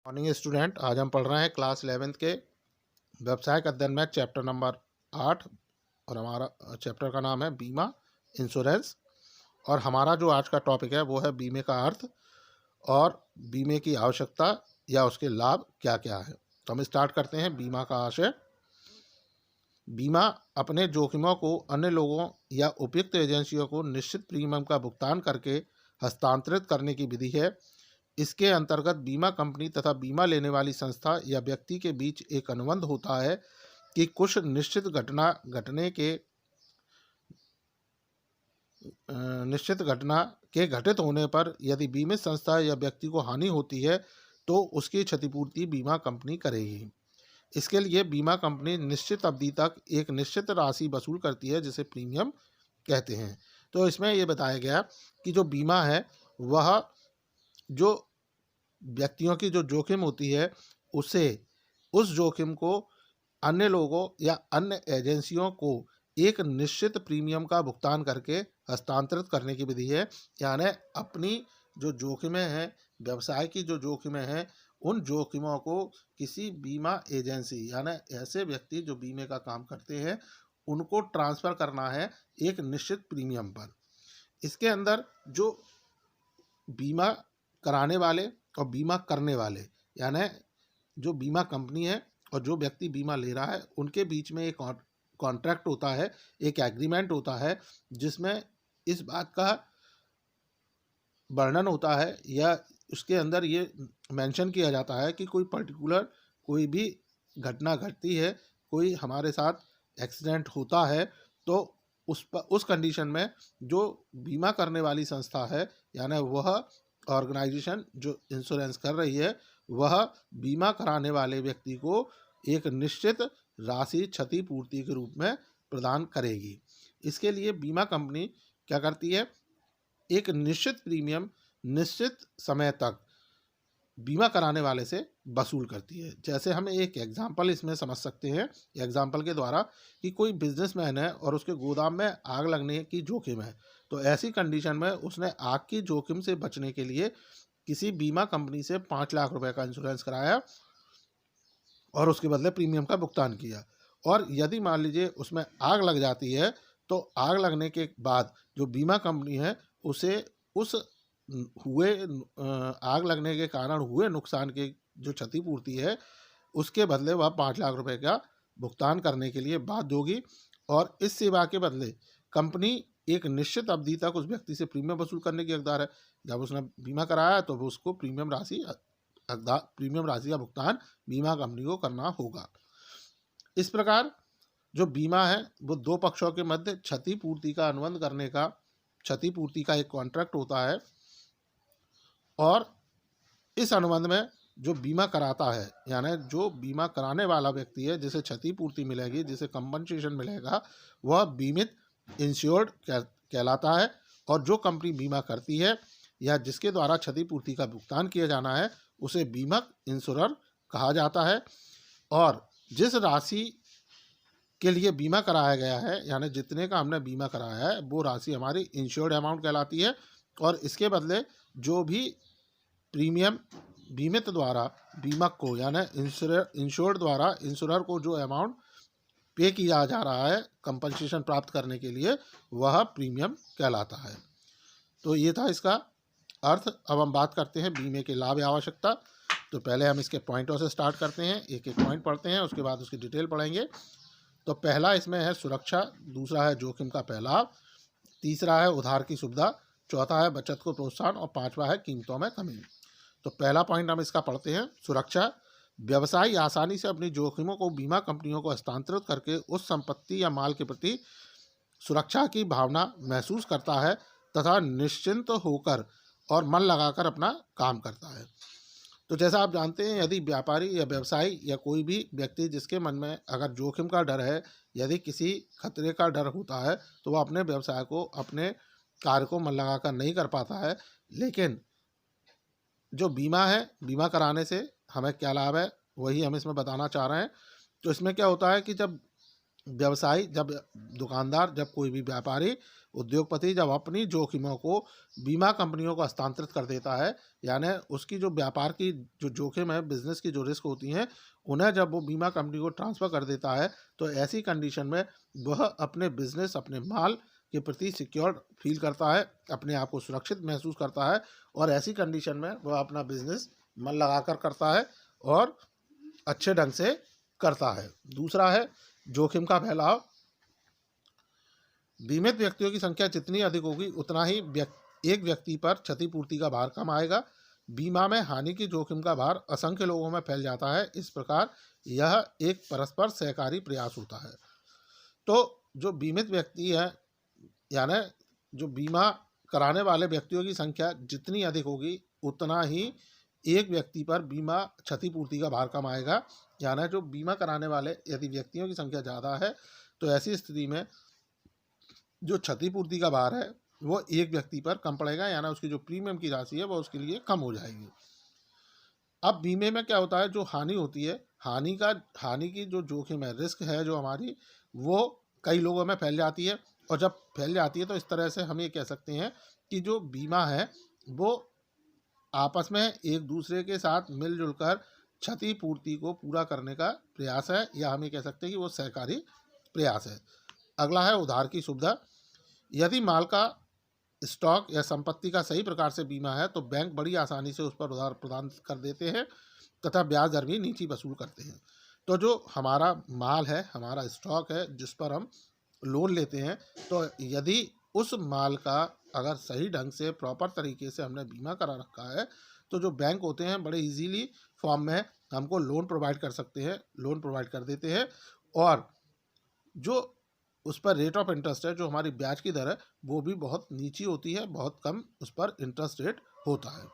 Morning student. आज हम पढ़ रहे हैं क्लास 11th के व्यवसायिक अध्ययन में चैप्टर नंबर 8 और हमारा चैप्टर का नाम है बीमा इंश्योरेंस। और हमारा जो आज का टॉपिक है वो है बीमे का अर्थ और बीमे की आवश्यकता या उसके लाभ क्या क्या है। तो हम स्टार्ट करते हैं। बीमा का आशय: बीमा अपने जोखिमों को अन्य लोगों या उपयुक्त एजेंसियों को निश्चित प्रीमियम का भुगतान करके हस्तांतरित करने की विधि है। इसके अंतर्गत बीमा कंपनी तथा बीमा लेने वाली संस्था या व्यक्ति के बीच एक अनुबंध होता है कि कुछ निश्चित घटना के घटित होने पर यदि बीमित संस्था या व्यक्ति को हानि होती है तो उसकी क्षतिपूर्ति बीमा कंपनी करेगी। इसके लिए बीमा कंपनी निश्चित अवधि तक एक निश्चित राशि वसूल करती है जिसे प्रीमियम कहते हैं। तो इसमें ये बताया गया कि जो बीमा है वह जो व्यक्तियों की जो जोखिम होती है उसे उस जोखिम को अन्य लोगों या अन्य एजेंसियों को एक निश्चित प्रीमियम का भुगतान करके हस्तांतरित करने की विधि है। यानी अपनी जो जोखिमें हैं, व्यवसाय की जो जोखिमें हैं, उन जोखिमों को किसी बीमा एजेंसी यानी ऐसे व्यक्ति जो बीमे का काम करते हैं उनको ट्रांसफ़र करना है एक निश्चित प्रीमियम पर। इसके अंदर जो बीमा कराने वाले और बीमा करने वाले यानी जो बीमा कंपनी है और जो व्यक्ति बीमा ले रहा है उनके बीच में एक कॉन्ट्रैक्ट होता है, एक एग्रीमेंट होता है जिसमें इस बात का वर्णन होता है या उसके अंदर ये मेंशन किया जाता है कि कोई पर्टिकुलर कोई भी घटना घटती है, कोई हमारे साथ एक्सीडेंट होता है तो उस कंडीशन में जो बीमा करने वाली संस्था है यानी वह ऑर्गेनाइजेशन जो इंश्योरेंस कर रही है वह बीमा कराने वाले व्यक्ति को एक निश्चित राशि क्षतिपूर्ति के रूप में प्रदान करेगी। इसके लिए बीमा कंपनी क्या करती है, एक निश्चित प्रीमियम निश्चित समय तक बीमा कराने वाले से वसूल करती है। जैसे हम एक एग्जांपल इसमें समझ सकते हैं एग्जांपल के द्वारा कि कोई बिजनेसमैन है और उसके गोदाम में आग लगने की जोखिम है, तो ऐसी कंडीशन में उसने आग की जोखिम से बचने के लिए किसी बीमा कंपनी से 5 लाख रुपए का इंश्योरेंस कराया और उसके बदले प्रीमियम का भुगतान किया। और यदि मान लीजिए उसमें आग लग जाती है तो आग लगने के बाद जो बीमा कंपनी है उसे उस आग लगने के कारण हुए नुकसान के जो क्षतिपूर्ति है उसके बदले वह 5 लाख रुपए का भुगतान करने के लिए बाध्य होगी। और इस सेवा के बदले कंपनी एक निश्चित अवधि तक उस व्यक्ति से प्रीमियम वसूल करने की हकदार है। जब उसने बीमा कराया तो उसको प्रीमियम राशि का भुगतान बीमा कंपनी को करना होगा। इस प्रकार जो बीमा है वो दो पक्षों के मध्य क्षतिपूर्ति का अनुबंध करने का, क्षतिपूर्ति का एक कॉन्ट्रैक्ट होता है। और इस अनुबंध में जो बीमा कराता है यानी जो बीमा कराने वाला व्यक्ति है जिसे क्षतिपूर्ति मिलेगी, जिसे कंपनसेशन मिलेगा, वह बीमित इंश्योर्ड कहलाता है। और जो कंपनी बीमा करती है या जिसके द्वारा क्षतिपूर्ति का भुगतान किया जाना है उसे बीमक इंश्योरर कहा जाता है। और जिस राशि के लिए बीमा कराया गया है यानी जितने का हमने बीमा कराया है वो राशि हमारी इंश्योर्ड अमाउंट कहलाती है। और इसके बदले जो भी प्रीमियम बीमित द्वारा बीमक को यानी इंश्योर्ड द्वारा इंश्योरर को जो अमाउंट पे किया जा रहा है कंपनसेशन प्राप्त करने के लिए वह प्रीमियम कहलाता है। तो ये था इसका अर्थ। अब हम बात करते हैं बीमे के लाभ या आवश्यकता। तो पहले हम इसके पॉइंटों से स्टार्ट करते हैं, एक एक पॉइंट पढ़ते हैं, उसके बाद उसकी डिटेल पढ़ेंगे। तो पहला इसमें है सुरक्षा, दूसरा है जोखिम का फैलाव, तीसरा है उधार की सुविधा, चौथा है बचत को प्रोत्साहन और पांचवा है कीमतों में कमी। तो पहला पॉइंट हम इसका पढ़ते हैं, सुरक्षा। व्यवसायी आसानी से अपनी जोखिमों को बीमा कंपनियों को हस्तांतरित करके उस संपत्ति या माल के प्रति सुरक्षा की भावना महसूस करता है तथा निश्चिंत होकर और मन लगाकर अपना काम करता है। तो जैसा आप जानते हैं यदि व्यापारी या व्यवसायी या कोई भी व्यक्ति जिसके मन में अगर जोखिम का डर है, यदि किसी खतरे का डर होता है तो वह अपने व्यवसाय को, अपने कार्य को मन लगाकर नहीं कर पाता है। लेकिन जो बीमा है, बीमा कराने से हमें क्या लाभ है वही हम इसमें बताना चाह रहे हैं। तो इसमें क्या होता है कि जब व्यवसायी जब दुकानदार जब कोई भी व्यापारी उद्योगपति जब अपनी जोखिमों को बीमा कंपनियों को हस्तांतरित कर देता है, यानी उसकी जो व्यापार की जो जोखिम है, बिजनेस की जो रिस्क होती हैं, उन्हें जब वो बीमा कंपनी को ट्रांसफ़र कर देता है, तो ऐसी कंडीशन में वह अपने बिजनेस अपने माल के प्रति सिक्योर फील करता है, अपने आप को सुरक्षित महसूस करता है और ऐसी कंडीशन में वह अपना बिजनेस मन लगाकर करता है और अच्छे ढंग से करता है। दूसरा है जोखिम का फैलाव। बीमित व्यक्तियों की संख्या जितनी अधिक होगी उतना ही एक व्यक्ति पर क्षतिपूर्ति का भार कम आएगा। बीमा में हानि की जोखिम का भार असंख्य लोगों में फैल जाता है। इस प्रकार यह एक परस्पर सहकारी प्रयास होता है। तो जो बीमित व्यक्ति है, यानी जो बीमा कराने वाले व्यक्तियों की संख्या जितनी अधिक होगी उतना ही एक व्यक्ति पर बीमा क्षतिपूर्ति का भार कम आएगा। यानी जो बीमा कराने वाले यदि व्यक्तियों की संख्या ज़्यादा है तो ऐसी स्थिति में जो क्षतिपूर्ति का भार है वो एक व्यक्ति पर कम पड़ेगा, यानी उसकी जो प्रीमियम की राशि है वो उसके लिए कम हो जाएगी। अब बीमे में क्या होता है, जो हानि होती है, हानि की जो जोखिम है, रिस्क है जो हमारी, वो कई लोगों में फैल जाती है। और जब फैल जाती है तो इस तरह से हम ये कह सकते हैं कि जो बीमा है वो आपस में एक दूसरे के साथ मिलजुल कर क्षतिपूर्ति को पूरा करने का प्रयास है, या हम ये कह सकते हैं कि वो सहकारी प्रयास है। अगला है उधार की सुविधा। यदि माल का स्टॉक या संपत्ति का सही प्रकार से बीमा है तो बैंक बड़ी आसानी से उस पर उधार प्रदान कर देते हैं तथा ब्याज दर भी नीची वसूल करते हैं। तो जो हमारा माल है, हमारा स्टॉक है जिस पर हम लोन लेते हैं, तो यदि उस माल का अगर सही ढंग से प्रॉपर तरीके से हमने बीमा करा रखा है तो जो बैंक होते हैं बड़े इजीली फॉर्म में हमको लोन प्रोवाइड कर सकते हैं, लोन प्रोवाइड कर देते हैं। और जो उस पर रेट ऑफ इंटरेस्ट है, जो हमारी ब्याज की दर है, वो भी बहुत नीची होती है, बहुत कम उस पर इंटरेस्ट रेट होता है।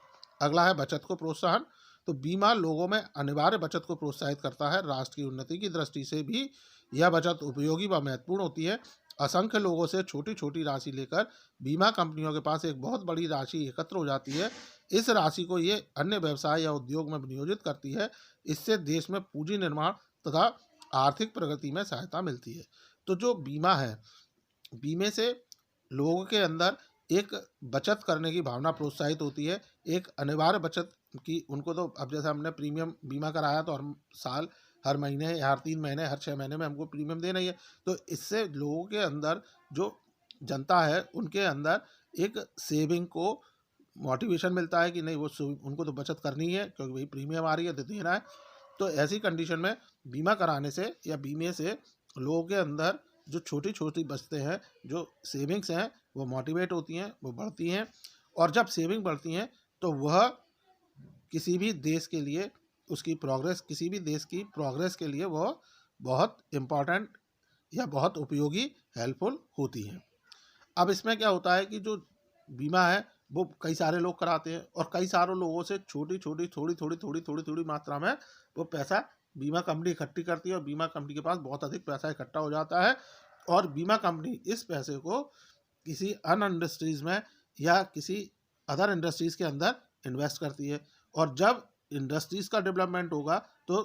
अगला है बचत को प्रोत्साहन। तो बीमा लोगों में अनिवार्य बचत को प्रोत्साहित करता है। राष्ट्र की उन्नति की दृष्टि से भी यह बचत उपयोगी व महत्वपूर्ण होती है। असंख्य लोगों से छोटी छोटी राशि लेकर बीमा कंपनियों के पास एक बहुत बड़ी राशि एकत्र हो जाती है। इस राशि को ये अन्य व्यवसाय या उद्योग में विनियोजित करती है। इससे देश में पूंजी निर्माण तथा आर्थिक प्रगति में सहायता मिलती है। तो जो बीमा है, बीमे से लोगों के अंदर एक बचत करने की भावना प्रोत्साहित होती है, एक अनिवार्य बचत की। उनको तो अब जैसे हमने प्रीमियम बीमा कराया तो हर साल, हर महीने या हर 3 महीने, हर 6 महीने में हमको प्रीमियम देना ही है। तो इससे लोगों के अंदर, जो जनता है उनके अंदर एक सेविंग को मोटिवेशन मिलता है कि नहीं, वो उनको तो बचत करनी है क्योंकि भाई प्रीमियम आ रही है तो देना है। तो ऐसी कंडीशन में बीमा कराने से या बीमे से लोगों के अंदर जो छोटी छोटी बचतें हैं, जो सेविंग्स हैं, वो मोटिवेट होती हैं, वो बढ़ती हैं। और जब सेविंग बढ़ती हैं तो वह किसी भी देश के लिए, उसकी प्रोग्रेस, किसी भी देश की प्रोग्रेस के लिए वह बहुत इम्पॉर्टेंट या बहुत उपयोगी, हेल्पफुल होती हैं। अब इसमें क्या होता है कि जो बीमा है वो कई सारे लोग कराते हैं और कई सारे लोगों से छोटी छोटी थोड़ी थोड़ी मात्रा में वो पैसा बीमा कंपनी इकट्ठी करती है और बीमा कंपनी के पास बहुत अधिक पैसा इकट्ठा हो जाता है। और बीमा कंपनी इस पैसे को किसी अन्य इंडस्ट्रीज़ में या किसी अदर इंडस्ट्रीज़ के अंदर इन्वेस्ट करती है। और जब इंडस्ट्रीज़ का डेवलपमेंट होगा तो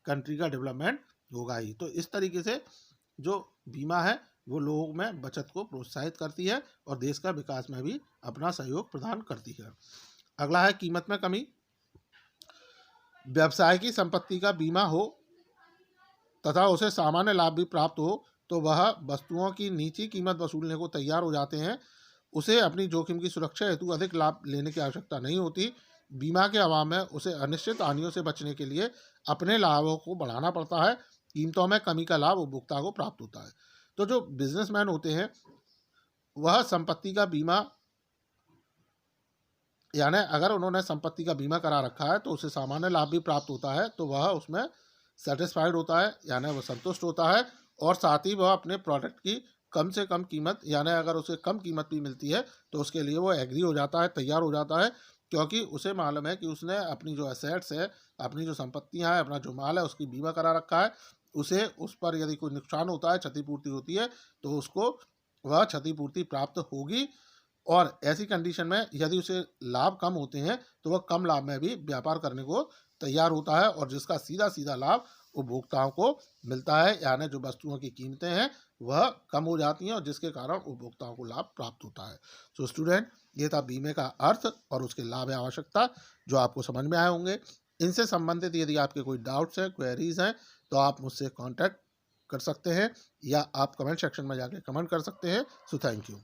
कंट्री का डेवलपमेंट होगा ही। तो इस तरीके से जो बीमा है वो लोगों में बचत को प्रोत्साहित करती है और देश का विकास में भी अपना सहयोग प्रदान करती है। अगला है कीमत में कमी। व्यवसाय की संपत्ति का बीमा हो तथा उसे सामान्य लाभ भी प्राप्त हो तो वह वस्तुओं की नीची कीमत वसूलने को तैयार हो जाते हैं। उसे अपनी जोखिम की सुरक्षा हेतु अधिक लाभ लेने की आवश्यकता नहीं होती। बीमा के अभाव में उसे अनिश्चित हानियों से बचने के लिए अपने लाभों को बढ़ाना पड़ता है। कीमतों में कमी का लाभ उपभोक्ता को प्राप्त होता है। तो जो बिजनेसमैन होते हैं वह संपत्ति का बीमा, यानी अगर उन्होंने संपत्ति का बीमा करा रखा है तो उसे सामान्य लाभ भी प्राप्त होता है, तो वह उसमें सेटिस्फाइड होता है, यानी वह संतुष्ट होता है। और साथ ही वह अपने प्रोडक्ट की कम से कम कीमत, यानी अगर उसे कम कीमत भी मिलती है तो उसके लिए वो एग्री हो जाता है, तैयार हो जाता है, क्योंकि उसे मालूम है कि उसने अपनी जो एसेट्स है, अपनी जो संपत्तियां हैं, अपना जो माल है उसकी बीमा करा रखा है। उसे उस पर यदि कोई नुकसान होता है, क्षतिपूर्ति होती है, तो उसको वह क्षतिपूर्ति प्राप्त होगी। और ऐसी कंडीशन में यदि उसे लाभ कम होते हैं तो वह कम लाभ में भी व्यापार करने को तैयार होता है और जिसका सीधा सीधा लाभ उपभोक्ताओं को मिलता है, यानी जो वस्तुओं की कीमतें हैं वह कम हो जाती हैं और जिसके कारण उपभोक्ताओं को लाभ प्राप्त होता है। तो स्टूडेंट, ये था बीमे का अर्थ और उसके लाभ या आवश्यकता, जो आपको समझ में आए होंगे। इनसे संबंधित यदि आपके कोई डाउट्स हैं, क्वेरीज हैं, तो आप मुझसे कॉन्टैक्ट कर सकते हैं या आप कमेंट सेक्शन में जाके कमेंट कर सकते हैं। So thank you.